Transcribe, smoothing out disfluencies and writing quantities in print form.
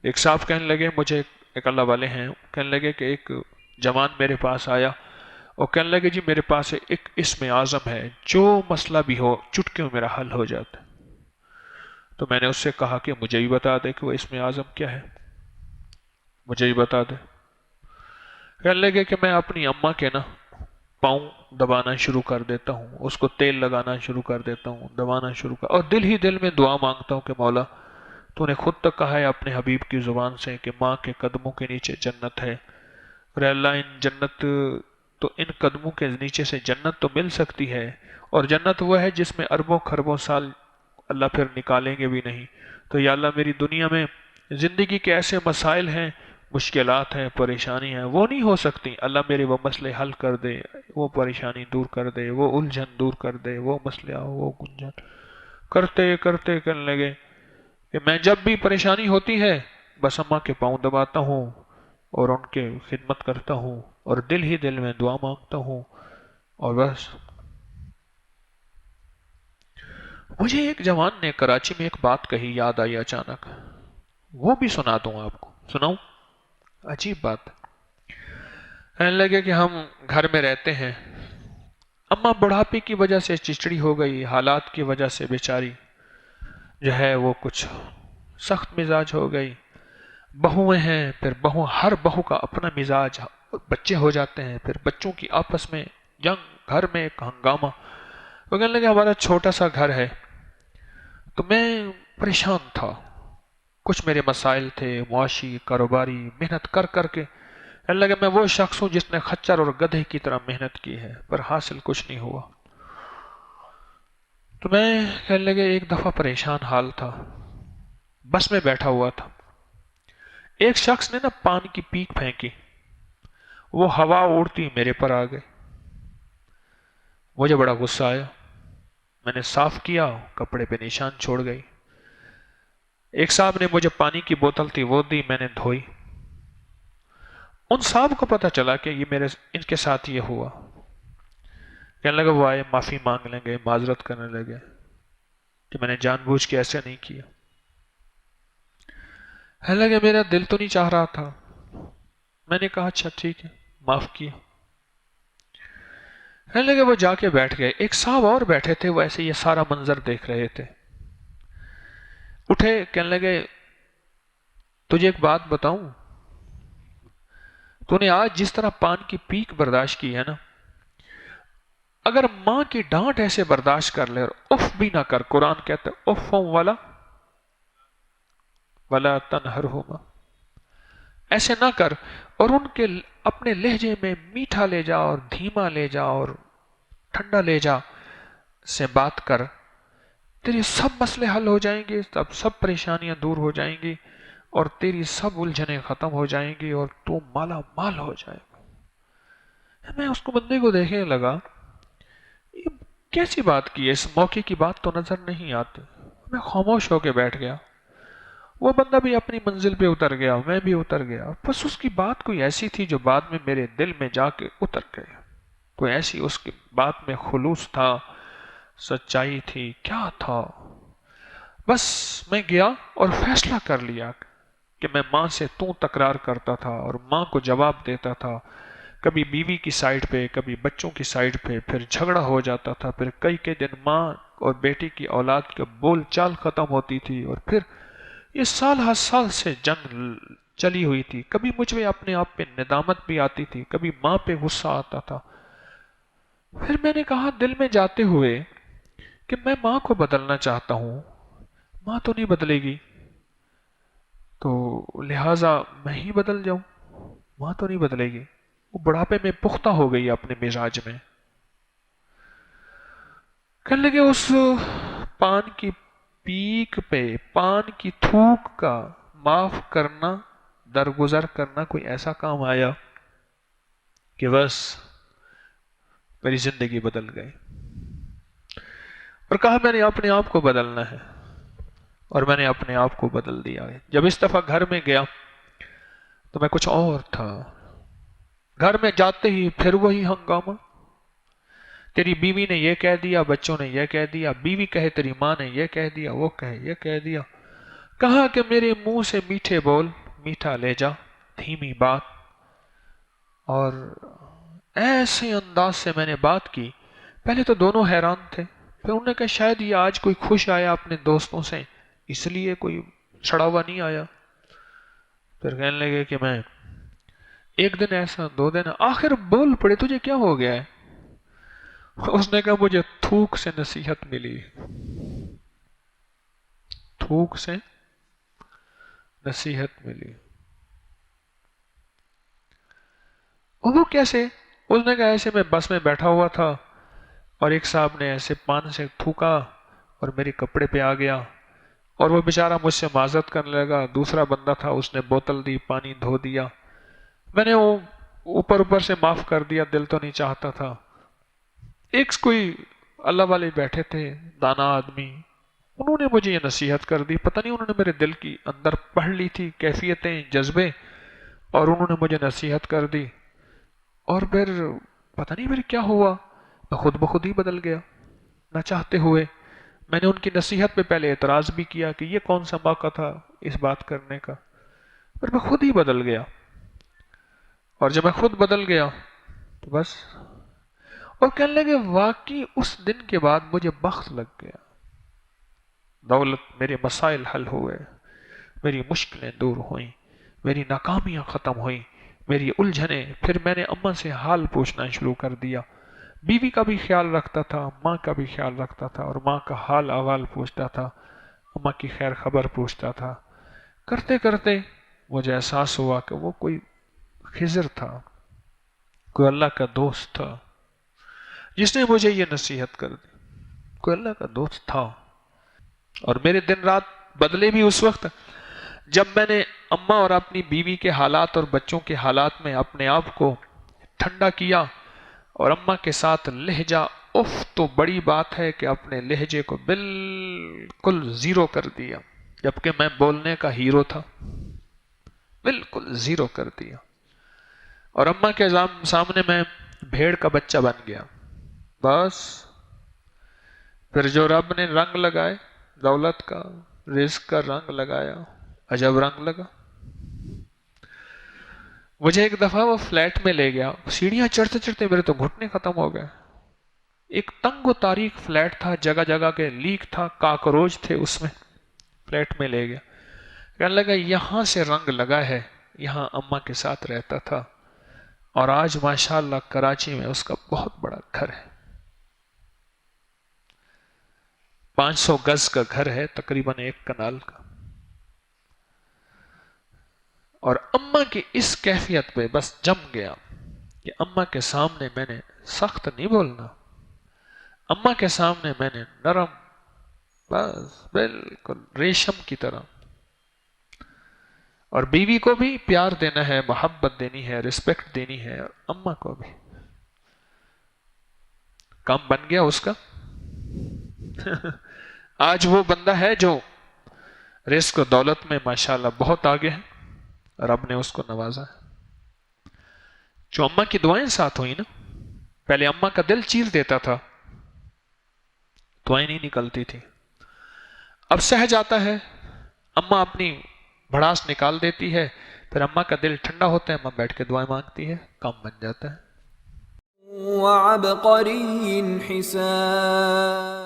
ایک صاحب کہنے لگے مجھے، ایک اللہ والے ہیں، کہنے لگے کہ ایک جوان میرے پاس آیا اور کہنے لگے جی میرے پاس ایک اسم اعظم ہے، جو مسئلہ بھی ہو چٹکیوں میرا حل ہو جاتا ہے۔ تو میں نے اس سے کہا کہ مجھے بھی بتا دے کہ وہ اسم اعظم کیا ہے، مجھے بھی بتا دے۔ کہنے لگے کہ میں اپنی اماں کے نا پاؤں دبانا شروع کر دیتا ہوں، اس کو تیل لگانا شروع کر دیتا ہوں، دبانا شروع کر، اور دل ہی دل میں دعا مانگتا ہوں کہ مولا تو نے خود تک کہا ہے اپنے حبیب کی زبان سے کہ ماں کے قدموں کے نیچے جنت ہے، اور اے اللہ ان جنت تو ان قدموں کے نیچے سے جنت تو مل سکتی ہے، اور جنت وہ ہے جس میں اربوں خربوں سال اللہ پھر نکالیں گے بھی نہیں۔ تو یا اللہ میری دنیا میں زندگی کے ایسے مسائل ہیں، مشکلات ہیں، پریشانی ہیں، وہ نہیں ہو سکتی، اللہ میرے وہ مسئلے حل کر دے، وہ پریشانی دور کر دے، وہ الجھن دور کر دے، وہ مسئلہ وہ گنجن کرتے کرتے کرنے لگے کہ میں جب بھی پریشانی ہوتی ہے بس اماں کے پاؤں دباتا ہوں اور ان کے خدمت کرتا ہوں اور دل ہی دل میں دعا مانگتا ہوں، اور بس۔ مجھے ایک جوان نے کراچی میں ایک بات کہی، یاد آئی اچانک، وہ بھی سنا دوں آپ کو، سناؤں؟ عجیب بات۔ کہنے لگے کہ ہم گھر میں رہتے ہیں، اماں بڑھاپے کی وجہ سے چچڑی ہو گئی، حالات کی وجہ سے بیچاری جو ہے وہ کچھ سخت مزاج ہو گئی، بہویں ہیں، پھر ہر بہو کا اپنا مزاج، بچے ہو جاتے ہیں، پھر بچوں کی آپس میں جنگ، گھر میں ایک ہنگامہ۔ وہ کہنے لگے ہمارا چھوٹا سا گھر ہے، تو میں پریشان تھا، کچھ میرے مسائل تھے معاشی کاروباری، محنت کر کر کے کہنے لگے میں وہ شخص ہوں جس نے خچر اور گدھے کی طرح محنت کی ہے پر حاصل کچھ نہیں ہوا۔ تو میں کہنے لگے ایک دفعہ پریشان حال تھا، بس میں بیٹھا ہوا تھا، ایک شخص نے نا پان کی پیک پھینکی، وہ ہوا اڑتی میرے پر آ گئے، مجھے بڑا غصہ آیا، میں نے صاف کیا، کپڑے پہ نشان چھوڑ گئی۔ ایک صاحب نے مجھے پانی کی بوتل تھی وہ دی، میں نے دھوئی، ان صاحب کو پتا چلا کہ ان کے ساتھ یہ ہوا، کہنے لگا وہ آئے معافی مانگ لیں گے، معذرت کرنے لگے کہ میں نے جان بوجھ کے ایسے نہیں کیا۔ کہنے لگے میرا دل تو نہیں چاہ رہا تھا، میں نے کہا اچھا ٹھیک ہے معاف کیا۔ کہنے لگے وہ جا کے بیٹھ گئے، ایک صاحب اور بیٹھے تھے، وہ ایسے یہ سارا منظر دیکھ رہے تھے، اٹھے کہنے لگے تجھے ایک بات بتاؤں، تو نے آج جس طرح پان کی پیک برداشت کی ہے نا، اگر ماں کی ڈانٹ ایسے برداشت کر لے اور اف بھی نہ کر، قرآن کہتا ہے افم ولا تنہرہما، ایسے نہ کر، اور ان کے اپنے لہجے میں میٹھا لے جا اور دھیما لے جا اور ٹھنڈا لے جا سے بات کر، تیرے سب مسئلے حل ہو جائیں گے، سب پریشانیاں دور ہو جائیں گی، اور تیری سب الجھنیں ختم ہو جائیں گی، اور تو مالا مال ہو جائے گا۔ میں اس کو بندے کو دیکھنے لگا، یہ کیسی بات کی ہے، اس موقع کی بات تو نظر نہیں آتی، میں خاموش ہو کے بیٹھ گیا۔ وہ بندہ بھی اپنی منزل پہ اتر گیا، میں بھی اتر گیا، بس اس کی بات کوئی ایسی تھی جو بعد میں میرے دل میں جا کے اتر گئی، کوئی ایسی اس کی بات میں خلوص تھا، سچائی تھی، کیا تھا۔ بس میں گیا اور فیصلہ کر لیا کہ میں ماں سے تکرار کرتا تھا اور ماں کو جواب دیتا تھا، کبھی بیوی کی سائیڈ پہ، کبھی بچوں کی سائیڈ پہ، پھر جھگڑا ہو جاتا تھا، پھر کئی دن ماں اور بیٹی کی اولاد کے بول چال ختم ہوتی تھی، اور پھر یہ سال ہر سال سے جنگ چلی ہوئی تھی، کبھی مجھ میں اپنے آپ پہ ندامت بھی آتی تھی، کبھی ماں پہ غصہ آتا تھا۔ پھر میں نے کہا دل میں جاتے ہوئے کہ میں ماں کو بدلنا چاہتا ہوں، ماں تو نہیں بدلے گی، تو لہٰذا میں ہی بدل جاؤں، ماں تو نہیں بدلے گی، وہ بڑھاپے میں پختہ ہو گئی اپنے مزاج میں۔ کہنے لگے اس پان کی پیک پہ پان کی تھوک کا معاف کرنا، درگزر کرنا کوئی ایسا کام آیا کہ بس میری زندگی بدل گئی، اور کہا میں نے اپنے آپ کو بدلنا ہے، اور میں نے اپنے آپ کو بدل دیا ہے۔ جب اس دفعہ گھر میں گیا تو میں کچھ اور تھا، گھر میں جاتے ہی پھر وہی ہنگامہ، تیری بیوی نے یہ کہہ دیا، بچوں نے یہ کہہ دیا، بیوی کہے تیری ماں نے یہ کہہ دیا، وہ کہے یہ کہہ دیا، کہا کہ میرے منہ سے میٹھے بول میٹھا لے جا، دھیمی بات، اور ایسے انداز سے میں نے بات کی، پہلے تو دونوں حیران تھے، پھر انہوں نے کہا شاید یہ آج کوئی خوش آیا اپنے دوستوں سے، اس لیے کوئی سڑا ہوا نہیں آیا۔ پھر کہنے لگے کہ میں ایک دن ایسا، 2 دن، آخر بول پڑے تجھے کیا ہو گیا ہے؟ اس نے کہا مجھے تھوک سے نصیحت ملی، تھوک سے نصیحت ملی۔ اور وہ کیسے؟ اس نے کہا ایسے میں بس میں بیٹھا ہوا تھا اور ایک صاحب نے ایسے پان سے تھوکا اور میرے کپڑے پہ آ گیا، اور وہ بیچارہ مجھ سے معذرت کرنے لگا، دوسرا بندہ تھا اس نے بوتل دی، پانی دھو دیا، میں نے وہ اوپر اوپر سے معاف کر دیا، دل تو نہیں چاہتا تھا۔ ایک کوئی اللہ والے بیٹھے تھے، دانا آدمی، انہوں نے مجھے یہ نصیحت کر دی، پتہ نہیں انہوں نے میرے دل کی اندر پڑھ لی تھی کیفیتیں، جذبے، اور انہوں نے مجھے نصیحت کر دی، اور پھر پتہ نہیں پھر کیا ہوا، میں خود بخود ہی بدل گیا، نہ چاہتے ہوئے۔ میں نے ان کی نصیحت پہ پہلے اعتراض بھی کیا کہ یہ کون سا موقع تھا اس بات کرنے کا، پھر میں خود ہی بدل گیا، اور جب میں خود بدل گیا تو بس، اور کہنے لگے واقعی اس دن کے بعد مجھے بخت لگ گیا، دولت، میرے مسائل حل ہوئے، میری مشکلیں دور ہوئیں، میری ناکامیاں ختم ہوئیں، میری الجھنیں، پھر میں نے اماں سے حال پوچھنا شروع کر دیا، بیوی کا بھی خیال رکھتا تھا، ماں کا بھی خیال رکھتا تھا، اور ماں کا حال احوال پوچھتا تھا، اماں کی خیر خبر پوچھتا تھا، کرتے کرتے مجھے احساس ہوا کہ وہ کوئی خضر تھا، کوئی اللہ کا دوست تھا جس نے مجھے یہ نصیحت کر دی، کوئی اللہ کا دوست تھا۔ اور میرے دن رات بدلے بھی اس وقت جب میں نے اماں اور اپنی بیوی کے حالات اور بچوں کے حالات میں اپنے آپ کو ٹھنڈا کیا، اور اماں کے ساتھ لہجہ، اف تو بڑی بات ہے کہ اپنے لہجے کو بالکل زیرو کر دیا، جبکہ میں بولنے کا ہیرو تھا، بالکل زیرو کر دیا، اور اماں کے سامنے میں بھیڑ کا بچہ بن گیا، بس۔ پھر جو رب نے رنگ لگائے، دولت کا، رزق کا رنگ لگایا، عجب رنگ لگا۔ مجھے ایک دفعہ وہ فلیٹ میں لے گیا، سیڑھیاں چڑھتے چڑھتے میرے تو گھٹنے ختم ہو گئے، ایک تنگ و تاریک فلیٹ تھا، جگہ جگہ کے لیک تھا، کاکروچ تھے اس میں، فلیٹ میں لے گیا، کہنے لگا یہاں سے رنگ لگا ہے، یہاں اماں کے ساتھ رہتا تھا، اور آج ماشاءاللہ کراچی میں اس کا بہت بڑا گھر ہے، 500 گز کا گھر ہے، تقریباً 1 کنال کا۔ اور اماں کی اس کیفیت پہ بس جم گیا کہ اماں کے سامنے میں نے سخت نہیں بولنا، اماں کے سامنے میں نے نرم، بس بالکل ریشم کی طرح، اور بیوی کو بھی پیار دینا ہے، محبت دینی ہے، رسپیکٹ دینی ہے، اور اماں کو بھی۔ کام بن گیا اس کا۔ آج وہ بندہ ہے جو رزق و دولت میں ماشاءاللہ بہت آگے ہے، رب نے اس کو نوازا ہے۔ جو اماں کی دعائیں ساتھ ہوئی نا، پہلے اماں کا دل چیر دیتا تھا، دعائیں نہیں نکلتی تھی، اب سہ جاتا ہے، اماں اپنی بھڑاس نکال دیتی ہے، پھر اماں کا دل ٹھنڈا ہوتا ہے، اماں بیٹھ کے دعائیں مانگتی ہے، کام بن جاتا ہے۔ وعبقری حسان